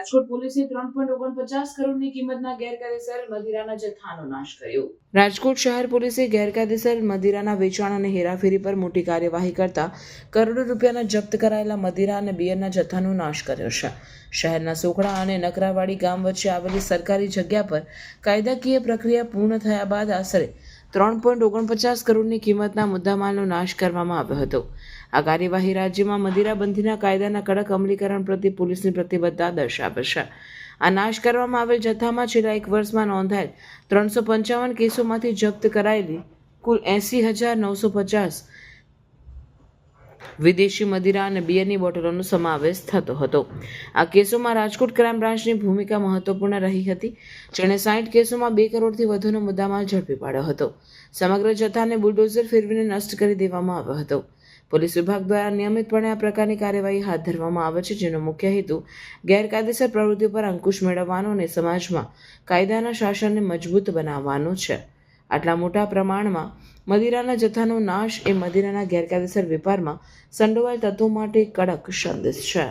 રાજકોટ પોલીસે 3.49 કરોડની કિંમતના ગેરકાયદેસર મદિરાના જથ્થાનો નાશ કર્યો. રાજકોટ શહેર પોલીસે ગેરકાયદેસર મદિરાના વેચાણ અને હેરાફેરી પર મોટી કાર્યવાહી કરતા કરોડો રૂપિયાના જપ્ત કરાયેલા મદિરા અને બિયરના જથ્થાનો નાશ કર્યો છે. શહેરના સોખડા અને નકરાવાડી ગામ વચ્ચે આવેલી સરકારી જગ્યા પર કાયદાકીય પ્રક્રિયા પૂર્ણ થયા બાદ આશરે 3.49 કરોડની કિંમતના મુદ્દામાલનો નાશ કરવામાં આવ્યો હતો. આ કાર્યવાહી રાજ્યમાં મદિરાબંધીના કાયદાના કડક અમલીકરણ પ્રત્યે પોલીસની પ્રતિબદ્ધતા દર્શાવે છે. આ નાશ કરવામાં આવેલ જથ્થામાં છેલ્લા 1 વર્ષમાં નોંધાયેલ 355 કેસોમાંથી જપ્ત કરાયેલી કુલ 80,950 વિદેશી મદિરા અને બિયરની બોટલોનો સમાવેશ થતો હતો. આ કેસોમાં રાજકોટ ક્રાઇમ બ્રાન્ચની ભૂમિકા મહત્વપૂર્ણ રહી હતી, જેણે 60 કેસોમાં 2 કરોડથી વધુનો મુદ્દામાલ ઝડપી પાડ્યો હતો. સમગ્ર જથ્થાને બુલડોઝર ફેરવીને નષ્ટ કરી દેવામાં આવ્યો હતો. પોલીસ વિભાગ દ્વારા નિયમિતપણે આ પ્રકારની કાર્યવાહી હાથ ધરવામાં આવે છે, જેનો મુખ્ય હેતુ ગેરકાયદેસર પ્રવૃત્તિઓ પર અંકુશ મેળવવાનો અને સમાજમાં કાયદાના શાસનને મજબૂત બનાવવાનો છે. આટલા મોટા પ્રમાણમાં મદિરાના જથ્થાનો નાશ એ મદિરાના ગેરકાયદેસર વેપારમાં સંડોવાયેલ તત્વો માટે કડક સંદેશ છે.